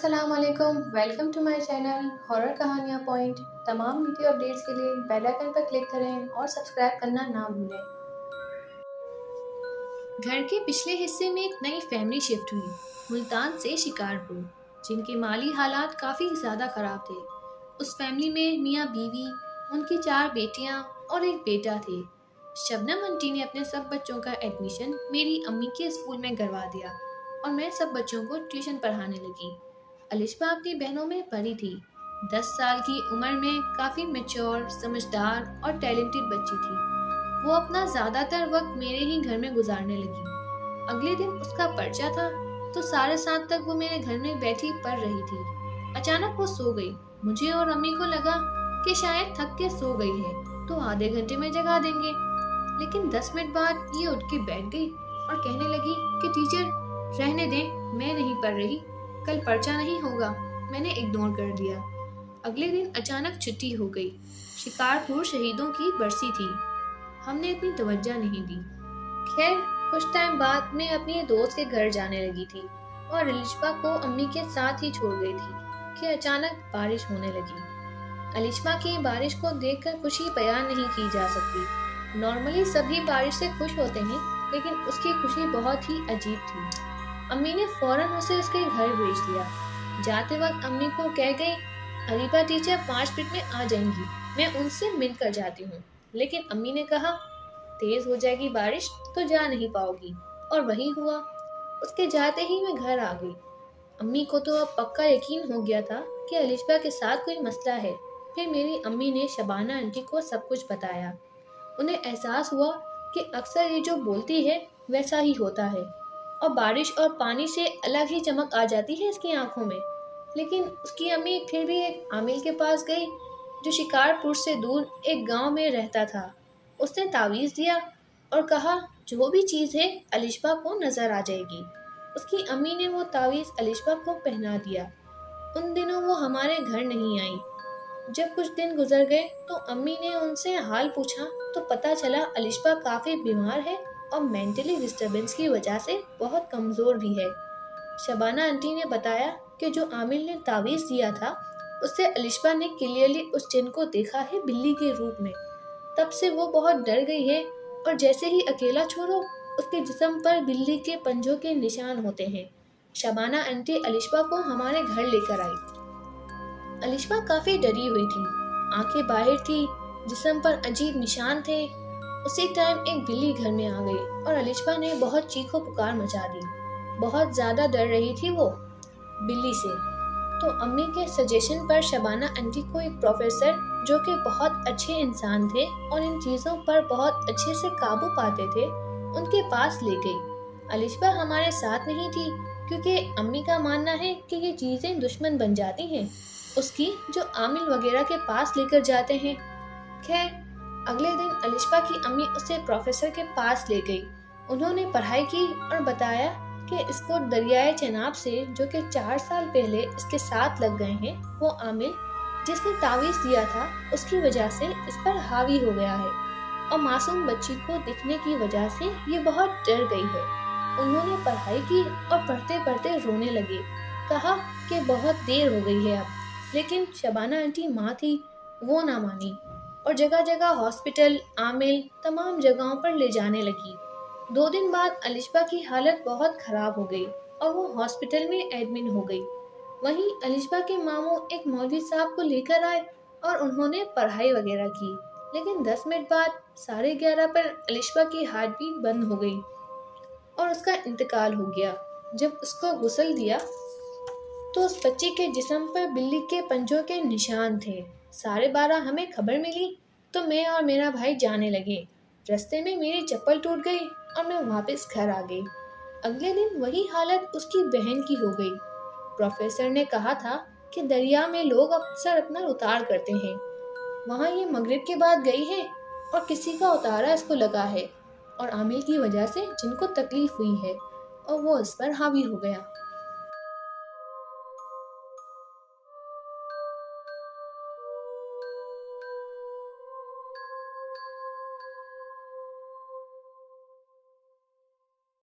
अस्सलाम वालेकुम, welcome to my channel horror कहानियाँ पॉइंट। तमाम वीडियो अपडेट्स के लिए बेल आइकन पर क्लिक करें और सब्सक्राइब करना ना भूलें। घर के पिछले हिस्से में एक नई फैमिली शिफ्ट हुई, मुल्तान से शिकारपुर, जिनके माली हालात काफ़ी ज़्यादा ख़राब थे। उस फैमिली में मियाँ बीवी, उनकी 4 बेटियाँ और एक बेटा थे। शबनम आंटी ने अपने सब बच्चों का एडमिशन मेरी अम्मी के स्कूल में करवा दिया और मैं सब बच्चों को ट्यूशन पढ़ाने लगी। अलिशबा अपनी बहनों में बड़ी थी। 10 साल की उम्र में काफ़ी मैच्योर, समझदार और टैलेंटेड बच्ची थी। वो अपना ज़्यादातर वक्त मेरे ही घर में गुजारने लगी। अगले दिन उसका पर्चा था तो 7:30 तक वो मेरे घर में बैठी पढ़ रही थी। अचानक वो सो गई। मुझे और अम्मी को लगा कि शायद थक के सो गई है तो आधे घंटे में जगा देंगे, लेकिन 10 मिनट बाद ये उठ के बैठ गई और कहने लगी कि टीचर रहने दें, मैं नहीं पढ़ रही, कल पर्चा नहीं होगा। मैंने इग्नोर कर दिया। अगले दिन अचानक छुट्टी हो गई। शिकारपुर शहीदों की बरसी थी। हमने इतनी तवज्जो नहीं दी। खैर, कुछ टाइम बाद मैं अपनी दोस्त के घर जाने लगी थी और अलिशबा को अम्मी के साथ ही छोड़ गई थी कि अचानक बारिश होने लगी। अलिशबा की बारिश को देखकर खुशी बयान नहीं की जा सकती। नॉर्मली सभी बारिश से खुश होते हैं, लेकिन उसकी खुशी बहुत ही अजीब थी। अम्मी ने फौरन उसे उसके घर भेज दिया। जाते वक्त अम्मी को कह गई, अरीबा टीचर 5 मिनट में आ जाएंगी, मैं उनसे मिल कर जाती हूँ। लेकिन अम्मी ने कहा, तेज हो जाएगी बारिश तो जा नहीं पाओगी, और वही हुआ। उसके जाते ही मैं घर आ गई। अम्मी को तो अब पक्का यकीन हो गया था कि अलिशबा के साथ कोई मसला है। फिर मेरी अम्मी ने शबाना आंटी को सब कुछ बताया। उन्हें एहसास हुआ कि अक्सर ये जो बोलती है वैसा ही होता है, और बारिश और पानी से अलग ही चमक आ जाती है इसकी आंखों में। लेकिन उसकी अम्मी फिर भी एक आमिल के पास गई जो शिकारपुर से दूर एक गांव में रहता था। उसने तावीज़ दिया और कहा, जो भी चीज़ है अलिशबा को नज़र आ जाएगी। उसकी अम्मी ने वो तावीज़ अलिशबा को पहना दिया। उन दिनों वो हमारे घर नहीं आई। जब कुछ दिन गुजर गए तो अम्मी ने उनसे हाल पूछा तो पता चला अलिशबा काफ़ी बीमार है और मेंटली डिस्टरबेंस की वजह से बहुत कमज़ोर भी है। शबाना आंटी ने बताया कि जो आमिल ने तावीज़ दिया था उससे अलिशबा ने क्लियरली उस जिन को देखा है बिल्ली के रूप में। तब से वो बहुत डर गई है और जैसे ही अकेला छोड़ो उसके जिस्म पर बिल्ली के पंजों के निशान होते हैं। शबाना आंटी अलिशबा को हमारे घर लेकर आई। अलिशबा काफ़ी डरी हुई थी, आंखें बाहर थी, जिस्म पर अजीब निशान थे। उसी टाइम एक बिल्ली घर में आ गई और अलिशबा ने बहुत चीखो पुकार मचा दी। बहुत ज़्यादा डर रही थी वो बिल्ली से। तो अम्मी के सजेशन पर शबाना आंटी को एक प्रोफेसर जो कि बहुत अच्छे इंसान थे और इन चीज़ों पर बहुत अच्छे से काबू पाते थे, उनके पास ले गई। अलिशबा हमारे साथ नहीं थी क्योंकि अम्मी का मानना है कि ये चीज़ें दुश्मन बन जाती हैं उसकी, जो आमिल वगैरह के पास लेकर जाते हैं। खैर, अगले दिन अलिशबा की अम्मी उसे प्रोफेसर के पास ले गई। उन्होंने पढ़ाई की और बताया कि इसको दरियाए चेनाब से, जो कि 4 साल पहले इसके साथ लग गए हैं, वो आमिल जिसने तावीज़ दिया था उसकी वजह से इस पर हावी हो गया है और मासूम बच्ची को दिखने की वजह से ये बहुत डर गई है। उन्होंने पढ़ाई की और पढ़ते पढ़ते रोने लगे। कहा कि बहुत देर हो गई है अब, लेकिन शबाना आंटी माँ थी, वो ना मानी और जगह जगह हॉस्पिटल, आमिल, तमाम जगहों पर ले जाने लगी। 2 दिन बाद अलिशबा की हालत बहुत ख़राब हो गई और वो हॉस्पिटल में एडमिट हो गई। वहीं अलिशबा के मामू एक मौलवी साहब को लेकर आए और उन्होंने पढ़ाई वगैरह की, लेकिन 10 मिनट बाद 11:30 पर अलिशबा की हार्ट बीट बंद हो गई और उसका इंतकाल हो गया। जब उसको गुस्ल दिया तो उस बच्ची के जिस्म पर बिल्ली के पंजों के निशान थे। 12:30 हमें खबर मिली तो मैं और मेरा भाई जाने लगे। रास्ते में मेरी चप्पल टूट गई और मैं वापस घर आ गई। अगले दिन वही हालत उसकी बहन की हो गई। प्रोफेसर ने कहा था कि दरिया में लोग अक्सर अपना उतार करते हैं। वहाँ ये मगरिब के बाद गई है और किसी का उतारा इसको लगा है और आमिल की वजह से जिनको तकलीफ हुई है और वो इस पर हावी हो गया।